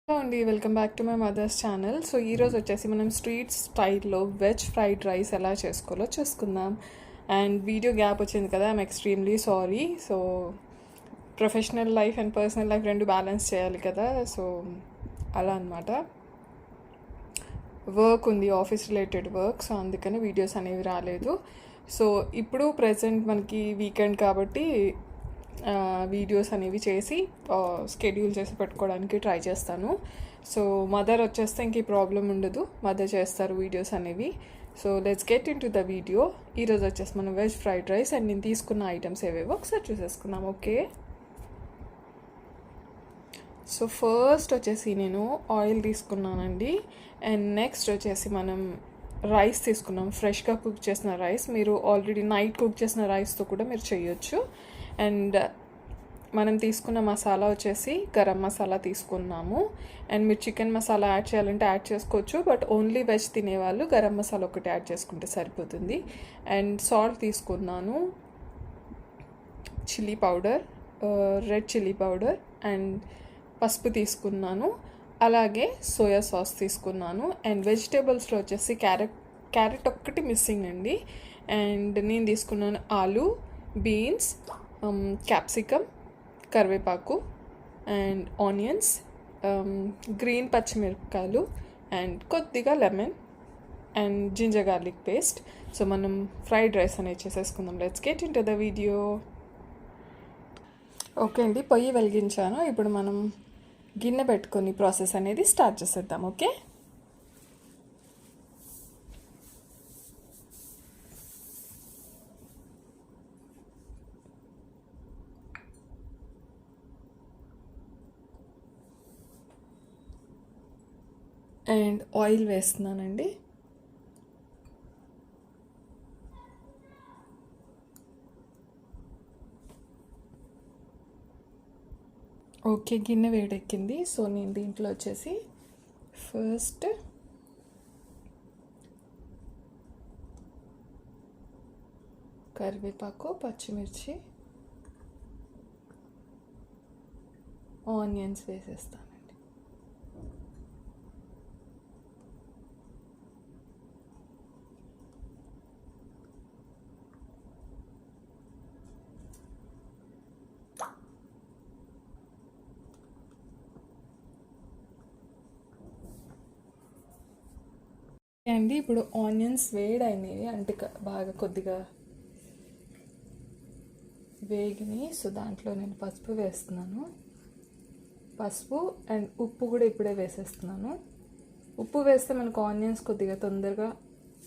Hello అండి, welcome back to my mother's channel. So ఈరోజు వచ్చేసి మనం స్ట్రీట్ స్టైల్లో వెజ్ ఫ్రైడ్ రైస్ ఎలా చేసుకోవాలో చూసుకుందాం. అండ్ వీడియో గ్యాప్ వచ్చింది కదా, I'm extremely sorry. So professional life and personal life రెండు బ్యాలెన్స్ చేయాలి కదా, సో అలా అనమాట. వర్క్ ఉంది, ఆఫీస్ రిలేటెడ్ వర్క్, సో అందుకని వీడియోస్ అనేవి రాలేదు. సో ఇప్పుడు ప్రజెంట్ మనకి వీకెండ్ కాబట్టి వీడియోస్ అనేవి చేసి స్కెడ్యూల్ చేసి పెట్టుకోవడానికి ట్రై చేస్తాను. సో మదర్ వచ్చేస్తే ఇంక ఈ ప్రాబ్లం ఉండదు, మదర్ చేస్తారు వీడియోస్ అనేవి. So let's get in to the video. ఈరోజు వచ్చేసి మనం వెజ్ ఫ్రైడ్ రైస్ అండ్ నేను తీసుకున్న ఐటమ్స్ ఏవేవో ఒకసారి చూసేసుకుందాం. ఓకే, సో ఫస్ట్ వచ్చేసి నేను ఆయిల్ తీసుకున్నానండి. అండ్ నెక్స్ట్ వచ్చేసి మనం రైస్ తీసుకున్నాం, ఫ్రెష్గా కుక్ చేసిన రైస్. మీరు ఆల్రెడీ నైట్ కుక్ చేసిన రైస్తో కూడా మీరు చేయొచ్చు. అండ్ మనం తీసుకున్న మసాలా వచ్చేసి గరం మసాలా తీసుకున్నాము. అండ్ మీరు చికెన్ మసాలా యాడ్ చేయాలంటే యాడ్ చేసుకోవచ్చు, బట్ ఓన్లీ వెజ్ తినేవాళ్ళు గరం మసాలా ఒకటి యాడ్ చేసుకుంటే సరిపోతుంది. అండ్ సాల్ట్ తీసుకున్నాను, chilli powder, red chilli powder, and పసుపు తీసుకున్నాను. అలాగే సోయా సాస్ తీసుకున్నాను. అండ్ వెజిటేబుల్స్లో వచ్చేసి క్యారెట్ ఒక్కటి మిస్సింగ్ అండి. అండ్ నేను తీసుకున్నాను ఆలు, బీన్స్, క్యాప్సికమ్, కరివేపాకు, అండ్ ఆనియన్స్, గ్రీన్ పచ్చిమిరపకాయలు, అండ్ కొద్దిగా lemon, and ginger garlic paste. So మనం ఫ్రైడ్ రైస్ అనేది చేసేసుకుందాం. Let's get in to the video. Okay అండి, పొయ్యి వెలిగించాను. ఇప్పుడు మనం గిన్నె పెట్టుకొని ప్రాసెస్ అనేది స్టార్ట్ చేసేద్దాం. ఓకే, అండ్ ఆయిల్ వేస్తున్నానండి. ఓకే, గిన్నె వేడెక్కింది. సో నేను దీంట్లో వచ్చేసి ఫస్ట్ కరివేపాకు, పచ్చిమిర్చి, ఆనియన్స్ వేసేస్తానండి. అండి ఇప్పుడు ఆనియన్స్ వేడైనవి, అంటే బాగా కొద్దిగా వేగినాయి. సో దాంట్లో నేను పసుపు వేస్తున్నాను. పసుపు అండ్ ఉప్పు కూడా ఇప్పుడే వేసేస్తున్నాను. ఉప్పు వేస్తే మనకు ఆనియన్స్ కొద్దిగా తొందరగా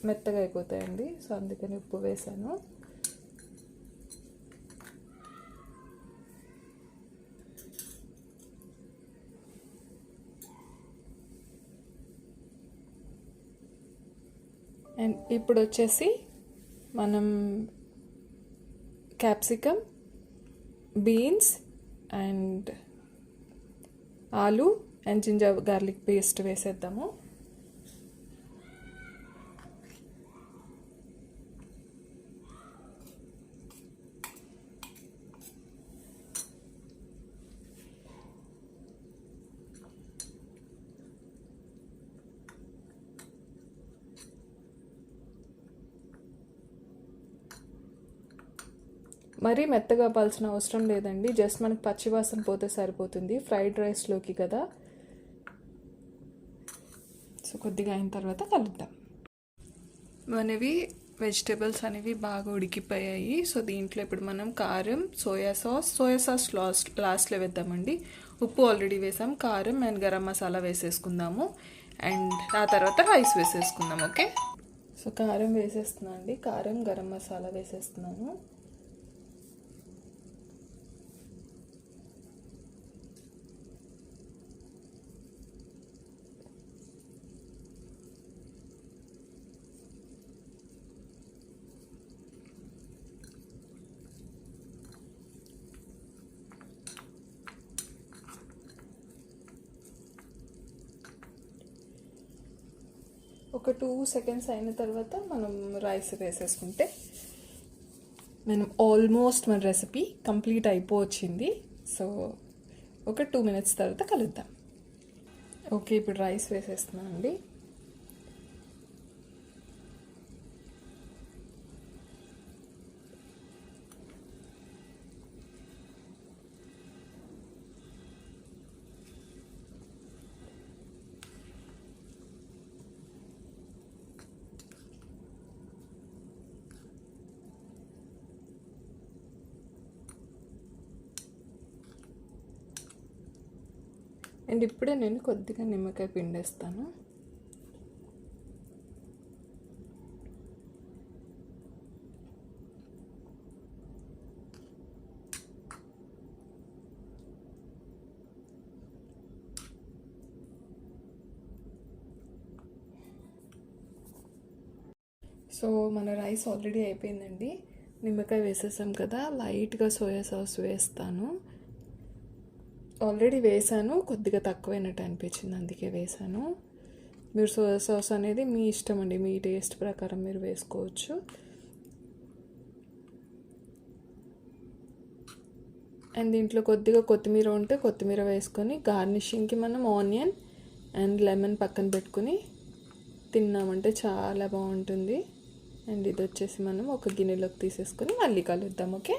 మెత్తగా అయిపోతాయండి, సో అందుకని ఉప్పు వేసాను. అండ్ ఇప్పుడు వచ్చేసి మనం క్యాప్సికమ్, బీన్స్, అండ్ ఆలు అండ్ జింజర్ గార్లిక్ పేస్ట్ వేసేద్దాము. మరీ మెత్తగా పాల్సిన అవసరం లేదండి, జస్ట్ మనకి పచ్చివాసన పోతే సరిపోతుంది ఫ్రైడ్ రైస్లోకి కదా. సో కొద్దిగా అయిన తర్వాత కలుద్దాం. మనవి వెజిటేబుల్స్ అనేవి బాగా ఉడికిపోయాయి. సో దీంట్లో ఇప్పుడు మనం కారం, సోయా సాస్ లాస్ట్లో వేద్దామండి. ఉప్పు ఆల్రెడీ వేసాం. కారం అండ్ గరం మసాలా వేసేసుకుందాము. అండ్ ఆ తర్వాత రైస్ వేసేసుకుందాం. ఓకే, సో కారం వేసేస్తున్నాను అండి, కారం, గరం మసాలా వేసేస్తున్నాను. ఒక 2 సెకండ్స్ అయిన తర్వాత మనం రైస్ వేసేసుకుంటే మనం ఆల్మోస్ట్ మన రెసిపీ కంప్లీట్ అయిపోవచ్చింది. సో ఒక 2 మినిట్స్ తర్వాత కలుద్దాం. ఓకే, ఇప్పుడు రైస్ వేసేస్తున్నాను అండి. అండ్ ఇప్పుడే నేను కొద్దిగా నిమ్మకాయ పిండేస్తాను. సో మన రైస్ ఆల్రెడీ అయిపోయిందండి. నిమ్మకాయ వేసేసాం కదా, లైట్గా సోయా సాస్ వేస్తాను. ఆల్రెడీ వేసాను, కొద్దిగా తక్కువైనట్టు అనిపించింది, అందుకే వేసాను. మీరు సోయా సాస్ అనేది మీ ఇష్టం అండి, మీ టేస్ట్ ప్రకారం మీరు వేసుకోవచ్చు. అండ్ దీంట్లో కొద్దిగా కొత్తిమీర ఉంటే కొత్తిమీర వేసుకొని గార్నిషింగ్కి మనం ఆనియన్ అండ్ లెమన్ పక్కన పెట్టుకుని తిన్నామంటే చాలా బాగుంటుంది. అండ్ ఇది వచ్చేసి మనం ఒక గిన్నెలోకి తీసేసుకొని మళ్ళీ కలుద్దాం. ఓకే,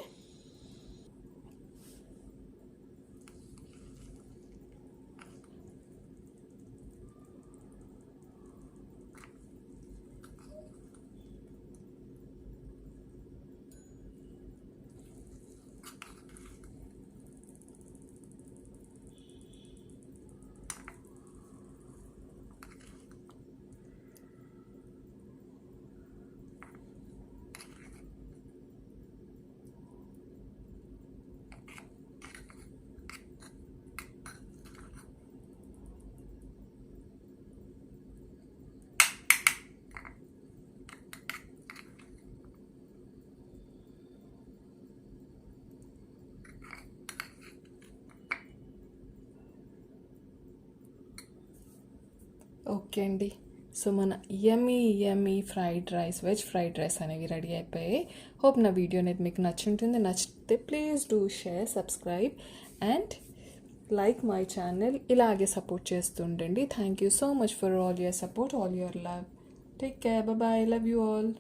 ఓకే అండి. సో మన yummy fried rice, veg fried rice అనేవి రెడీ అయిపోయాయి. హోప్ నా వీడియో అనేది మీకు నచ్చుంటుంది. నచ్చితే please do share, subscribe and like my channel. ఇలాగే సపోర్ట్ చేస్తుండండి. Thank you so much for all your support, all your love. Take care, bye, love you all.